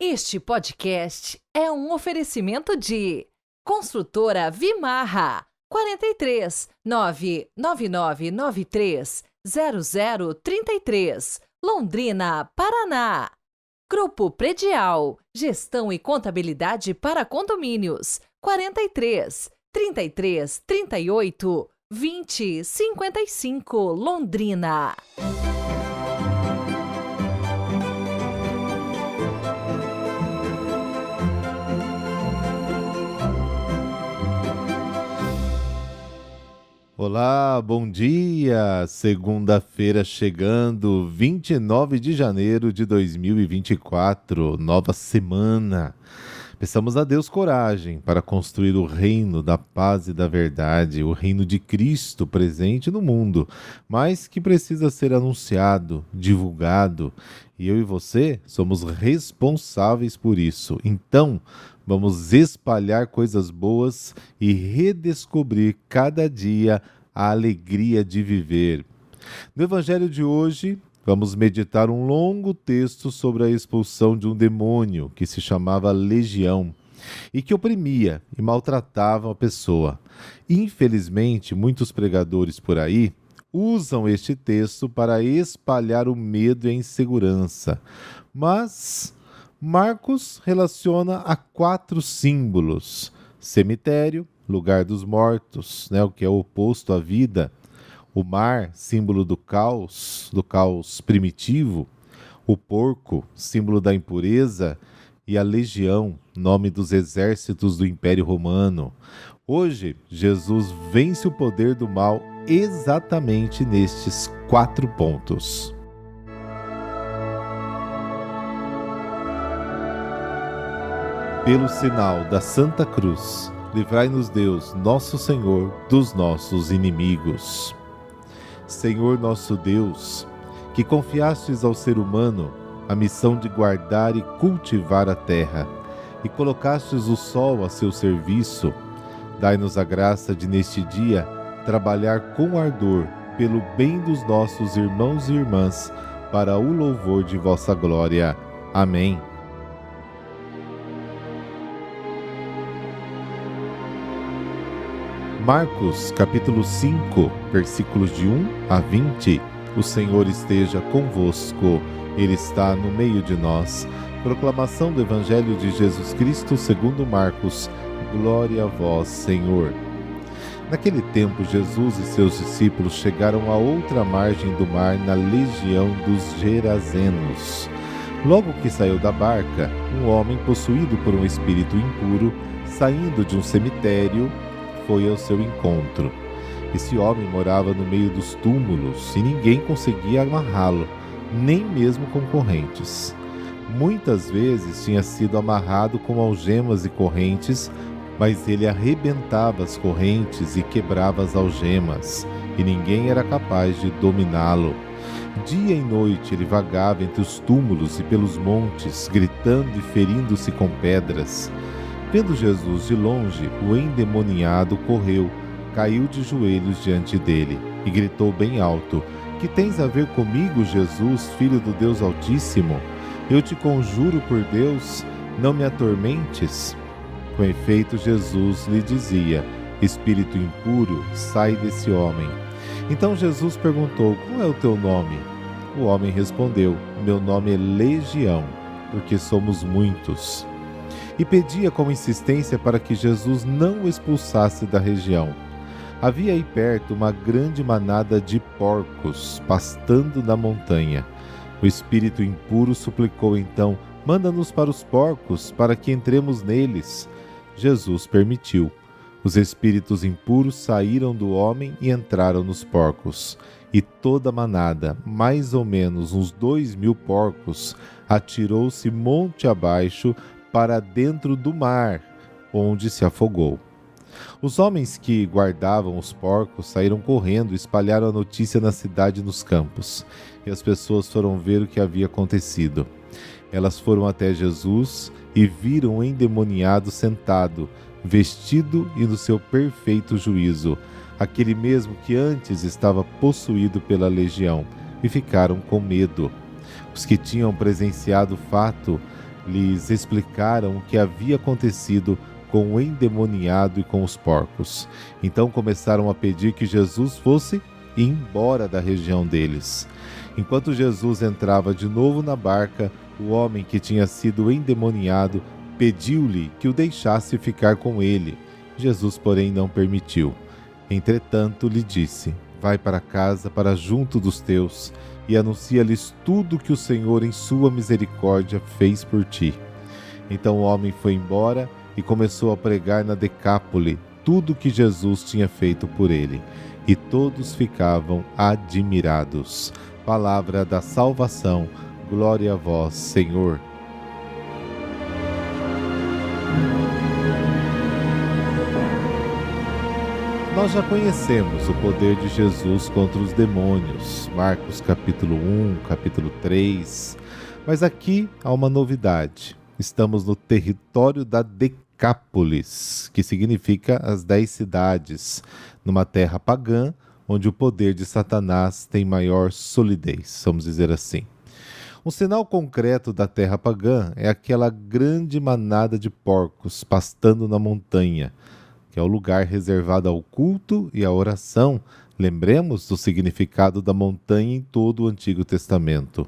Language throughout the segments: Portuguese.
Este podcast é um oferecimento de Construtora Vimarra 43 99993 0033, Londrina, Paraná. Grupo Predial, Gestão e Contabilidade para Condomínios 43 33 38 20 55, Londrina. Olá, bom dia! Segunda-feira chegando, 29 de janeiro de 2024, nova semana. Peçamos a Deus coragem para construir o reino da paz e da verdade, o reino de Cristo presente no mundo, mas que precisa ser anunciado, divulgado, e eu e você somos responsáveis por isso. Então, vamos espalhar coisas boas e redescobrir cada dia a alegria de viver. No Evangelho de hoje, vamos meditar um longo texto sobre a expulsão de um demônio que se chamava Legião e que oprimia e maltratava a pessoa. Infelizmente, muitos pregadores por aí usam este texto para espalhar o medo e a insegurança. Mas Marcos relaciona a 4 símbolos: cemitério, lugar dos mortos, o que é o oposto à vida; o mar, símbolo do caos primitivo; o porco, símbolo da impureza; e a legião, nome dos exércitos do Império Romano. Hoje, Jesus vence o poder do mal exatamente nestes 4 pontos. Pelo sinal da Santa Cruz, livrai-nos Deus, nosso Senhor, dos nossos inimigos. Senhor nosso Deus, que confiastes ao ser humano a missão de guardar e cultivar a terra, e colocastes o sol a seu serviço, dai-nos a graça de neste dia trabalhar com ardor pelo bem dos nossos irmãos e irmãs, para o louvor de vossa glória. Amém. Marcos, capítulo 5, versículos de 1 a 20. O Senhor esteja convosco, Ele está no meio de nós. Proclamação do Evangelho de Jesus Cristo segundo Marcos. Glória a vós, Senhor. Naquele tempo, Jesus e seus discípulos chegaram à outra margem do mar, na região dos Gerazenos. Logo que saiu da barca, um homem possuído por um espírito impuro, saindo de um cemitério, foi ao seu encontro. Esse homem morava no meio dos túmulos e ninguém conseguia amarrá-lo, nem mesmo com correntes. Muitas vezes tinha sido amarrado com algemas e correntes, mas ele arrebentava as correntes e quebrava as algemas, e ninguém era capaz de dominá-lo. Dia e noite ele vagava entre os túmulos e pelos montes, gritando e ferindo-se com pedras. Vendo Jesus de longe, o endemoniado correu, caiu de joelhos diante dele e gritou bem alto: Que tens a ver comigo, Jesus, Filho do Deus Altíssimo? Eu te conjuro por Deus, não me atormentes. Com efeito, Jesus lhe dizia: Espírito impuro, sai desse homem. Então Jesus perguntou: Qual é o teu nome? O homem respondeu: Meu nome é Legião, porque somos muitos. E pedia com insistência para que Jesus não o expulsasse da região. Havia aí perto uma grande manada de porcos pastando na montanha. O espírito impuro suplicou então: Manda-nos para os porcos, para que entremos neles. Jesus permitiu. Os espíritos impuros saíram do homem e entraram nos porcos. E toda a manada, mais ou menos uns 2.000 porcos, atirou-se monte abaixo para dentro do mar, onde se afogou. Os homens que guardavam os porcos saíram correndo e espalharam a notícia na cidade e nos campos. E as pessoas foram ver o que havia acontecido. Elas foram até Jesus e viram o endemoniado sentado, vestido e no seu perfeito juízo, aquele mesmo que antes estava possuído pela legião, e ficaram com medo. Os que tinham presenciado o fato lhes explicaram o que havia acontecido com o endemoniado e com os porcos. Então começaram a pedir que Jesus fosse embora da região deles. Enquanto Jesus entrava de novo na barca, o homem que tinha sido endemoniado pediu-lhe que o deixasse ficar com ele. Jesus, porém, não permitiu. Entretanto, lhe disse: vai para casa, para junto dos teus, e anuncia-lhes tudo que o Senhor, em sua misericórdia, fez por ti. Então o homem foi embora e começou a pregar na Decápole tudo o que Jesus tinha feito por ele. E todos ficavam admirados. Palavra da salvação. Glória a vós, Senhor. Nós já conhecemos o poder de Jesus contra os demônios, Marcos capítulo 1, capítulo 3, mas aqui há uma novidade. Estamos no território da Decápolis, que significa as 10 cidades, numa terra pagã, onde o poder de Satanás tem maior solidez, vamos dizer assim. Um sinal concreto da terra pagã é aquela grande manada de porcos pastando na montanha, que é o lugar reservado ao culto e à oração. Lembremos do significado da montanha em todo o Antigo Testamento.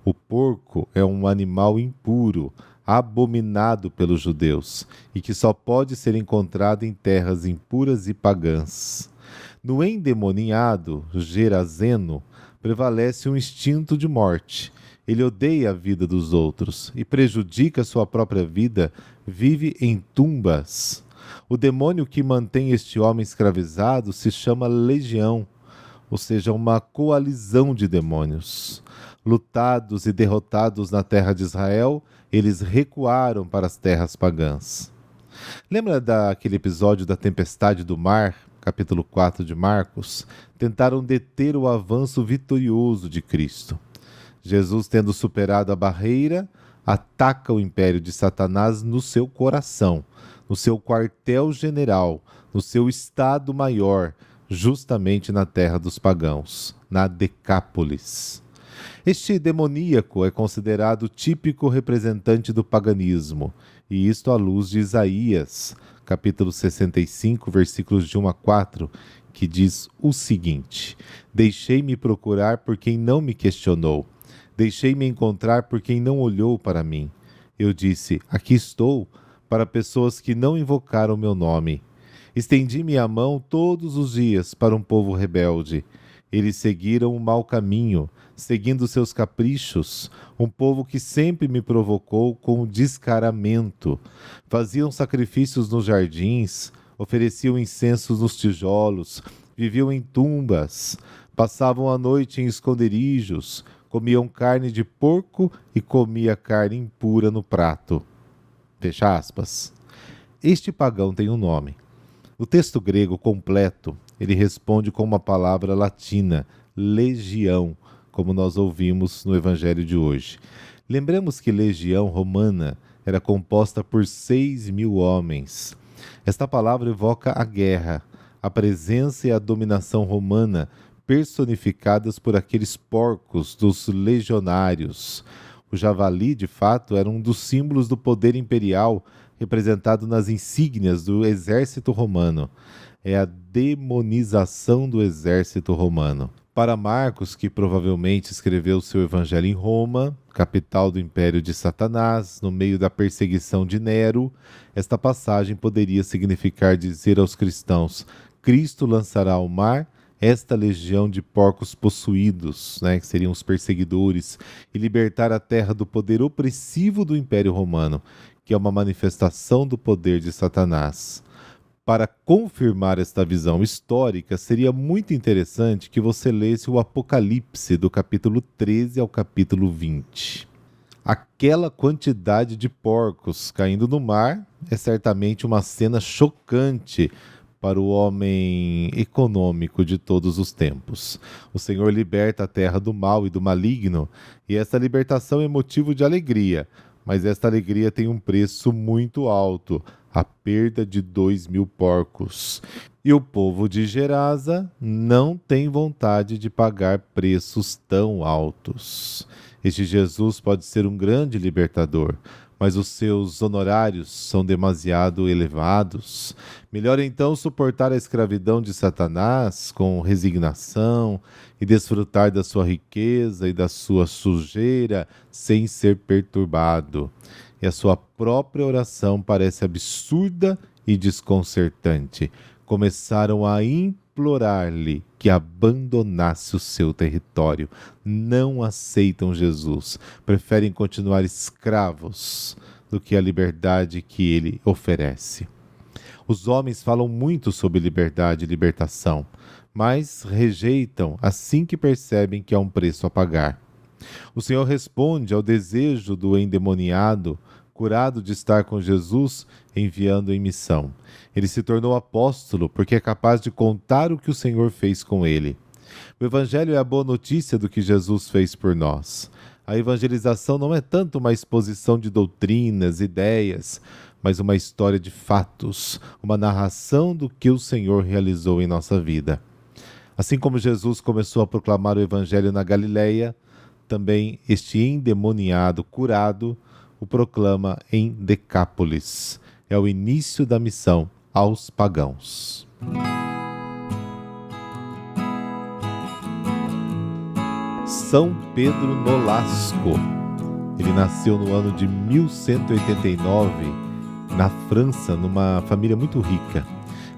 O porco é um animal impuro, abominado pelos judeus, e que só pode ser encontrado em terras impuras e pagãs. No endemoniado Gerazeno prevalece um instinto de morte. Ele odeia a vida dos outros e prejudica sua própria vida, vive em tumbas. O demônio que mantém este homem escravizado se chama Legião, ou seja, uma coalizão de demônios. Lutados e derrotados na terra de Israel, eles recuaram para as terras pagãs. Lembra daquele episódio da tempestade do mar, capítulo 4 de Marcos? Tentaram deter o avanço vitorioso de Cristo. Jesus, tendo superado a barreira, ataca o império de Satanás no seu coração, no seu quartel-general, no seu estado-maior, justamente na terra dos pagãos, na Decápolis. Este demoníaco é considerado o típico representante do paganismo, e isto à luz de Isaías, capítulo 65, versículos de 1 a 4, que diz o seguinte: deixei-me procurar por quem não me questionou, deixei-me encontrar por quem não olhou para mim. Eu disse: aqui estou, para pessoas que não invocaram meu nome. Estendi minha mão todos os dias para um povo rebelde. Eles seguiram o mau caminho, seguindo seus caprichos, um povo que sempre me provocou com descaramento. Faziam sacrifícios nos jardins, ofereciam incensos nos tijolos, viviam em tumbas, passavam a noite em esconderijos, comiam carne de porco e comia carne impura no prato. Fecha aspas. Este pagão tem um nome. No texto grego completo, ele responde com uma palavra latina, legião, como nós ouvimos no Evangelho de hoje. Lembremos que legião romana era composta por 6.000 homens. Esta palavra evoca a guerra, a presença e a dominação romana personificadas por aqueles porcos dos legionários. O javali, de fato, era um dos símbolos do poder imperial representado nas insígnias do exército romano. É a demonização do exército romano. Para Marcos, que provavelmente escreveu seu evangelho em Roma, capital do império de Satanás, no meio da perseguição de Nero, esta passagem poderia significar dizer aos cristãos: Cristo lançará ao mar esta legião de porcos possuídos, que seriam os perseguidores, e libertar a terra do poder opressivo do Império Romano, que é uma manifestação do poder de Satanás. Para confirmar esta visão histórica, seria muito interessante que você lesse o Apocalipse, do capítulo 13 ao capítulo 20. Aquela quantidade de porcos caindo no mar é certamente uma cena chocante para o homem econômico de todos os tempos. O Senhor liberta a terra do mal e do maligno, e esta libertação é motivo de alegria, mas esta alegria tem um preço muito alto, a perda de 2.000 porcos. E o povo de Gerasa não tem vontade de pagar preços tão altos. Este Jesus pode ser um grande libertador, mas os seus honorários são demasiado elevados. Melhor então suportar a escravidão de Satanás com resignação e desfrutar da sua riqueza e da sua sujeira sem ser perturbado. E a sua própria oração parece absurda e desconcertante. Começaram a implorar-lhe que abandonasse o seu território. Não aceitam Jesus, preferem continuar escravos do que a liberdade que ele oferece. Os homens falam muito sobre liberdade e libertação, mas rejeitam assim que percebem que há um preço a pagar. O Senhor responde ao desejo do endemoniado, curado de estar com Jesus, enviando em missão. Ele se tornou apóstolo porque é capaz de contar o que o Senhor fez com ele. O Evangelho é a boa notícia do que Jesus fez por nós. A evangelização não é tanto uma exposição de doutrinas, ideias, mas uma história de fatos, uma narração do que o Senhor realizou em nossa vida. Assim como Jesus começou a proclamar o Evangelho na Galileia, também este endemoniado curado o proclama em Decápolis. É o início da missão aos pagãos. São Pedro Nolasco. Ele nasceu no ano de 1189, na França, numa família muito rica.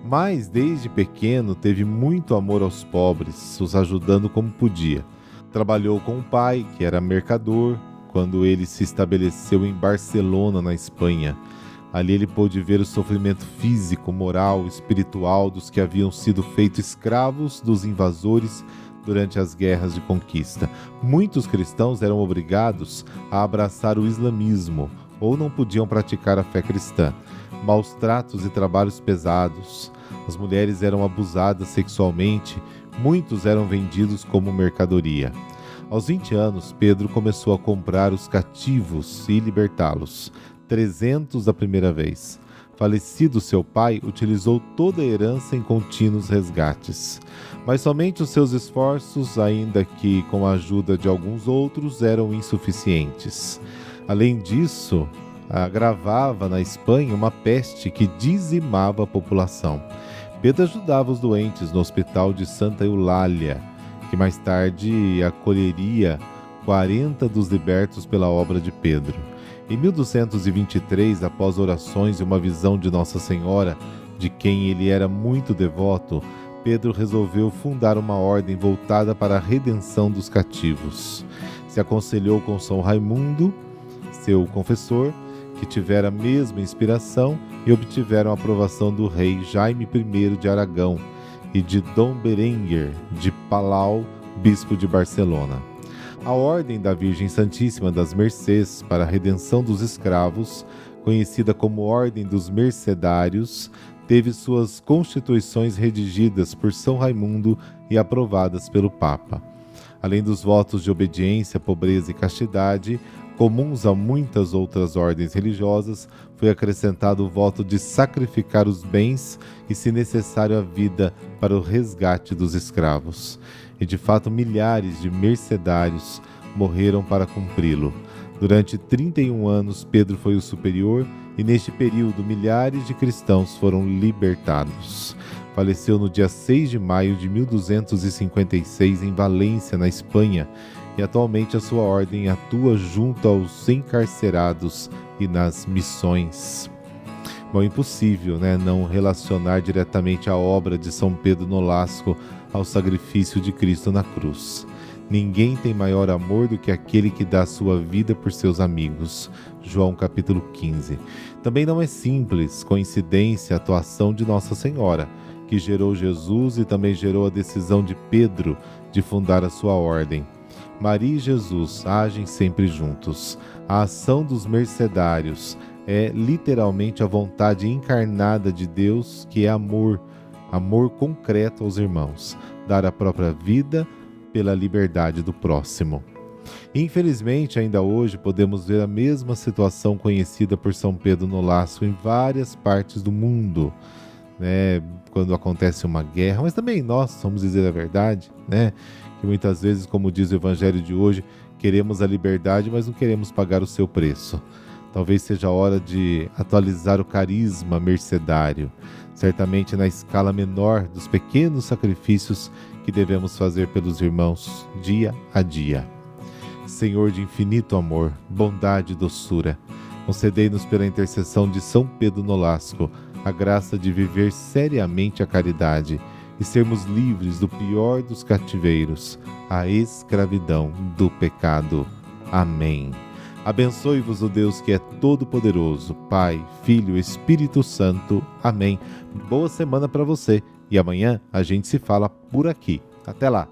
Mas, desde pequeno, teve muito amor aos pobres, os ajudando como podia. Trabalhou com o pai, que era mercador, quando ele se estabeleceu em Barcelona, na Espanha. Ali ele pôde ver o sofrimento físico, moral, espiritual dos que haviam sido feitos escravos dos invasores durante as guerras de conquista. Muitos cristãos eram obrigados a abraçar o islamismo ou não podiam praticar a fé cristã. Maus tratos e trabalhos pesados. As mulheres eram abusadas sexualmente, muitos eram vendidos como mercadoria. Aos 20 anos, Pedro começou a comprar os cativos e libertá-los, 300 da primeira vez. Falecido seu pai, utilizou toda a herança em contínuos resgates. Mas somente os seus esforços, ainda que com a ajuda de alguns outros, eram insuficientes. Além disso, agravava na Espanha uma peste que dizimava a população. Pedro ajudava os doentes no hospital de Santa Eulália, que mais tarde acolheria 40 dos libertos pela obra de Pedro. Em 1223, após orações e uma visão de Nossa Senhora, de quem ele era muito devoto, Pedro resolveu fundar uma ordem voltada para a redenção dos cativos. Se aconselhou com São Raimundo, seu confessor, que tivera a mesma inspiração e obtiveram a aprovação do rei Jaime I de Aragão e de Dom Berenguer de Palau, bispo de Barcelona. A Ordem da Virgem Santíssima das Mercês para a Redenção dos Escravos, conhecida como Ordem dos Mercedários, teve suas constituições redigidas por São Raimundo e aprovadas pelo Papa. Além dos votos de obediência, pobreza e castidade, comuns a muitas outras ordens religiosas, foi acrescentado o voto de sacrificar os bens e, se necessário, a vida para o resgate dos escravos. E, de fato, milhares de mercedários morreram para cumpri-lo. Durante 31 anos, Pedro foi o superior e, neste período, milhares de cristãos foram libertados. Faleceu no dia 6 de maio de 1256 em Valência, na Espanha, e atualmente a sua ordem atua junto aos encarcerados e nas missões. Bom, impossível, não relacionar diretamente a obra de São Pedro Nolasco ao sacrifício de Cristo na cruz. Ninguém tem maior amor do que aquele que dá sua vida por seus amigos. João capítulo 15. Também não é simples coincidência a atuação de Nossa Senhora, que gerou Jesus e também gerou a decisão de Pedro de fundar a sua ordem. Maria e Jesus agem sempre juntos. A ação dos mercedários é literalmente a vontade encarnada de Deus, que é amor, amor concreto aos irmãos, dar a própria vida pela liberdade do próximo. Infelizmente, ainda hoje podemos ver a mesma situação conhecida por São Pedro Nolasco em várias partes do mundo, quando acontece uma guerra, mas também nós, vamos dizer a verdade, que muitas vezes, como diz o Evangelho de hoje, queremos a liberdade, mas não queremos pagar o seu preço. Talvez seja a hora de atualizar o carisma mercedário, certamente na escala menor dos pequenos sacrifícios que devemos fazer pelos irmãos dia a dia. Senhor de infinito amor, bondade e doçura, concedei-nos pela intercessão de São Pedro Nolasco a graça de viver seriamente a caridade e sermos livres do pior dos cativeiros, a escravidão do pecado. Amém. Abençoe-vos o Deus que é todo-poderoso, Pai, Filho e Espírito Santo. Amém. Boa semana para você e amanhã a gente se fala por aqui. Até lá.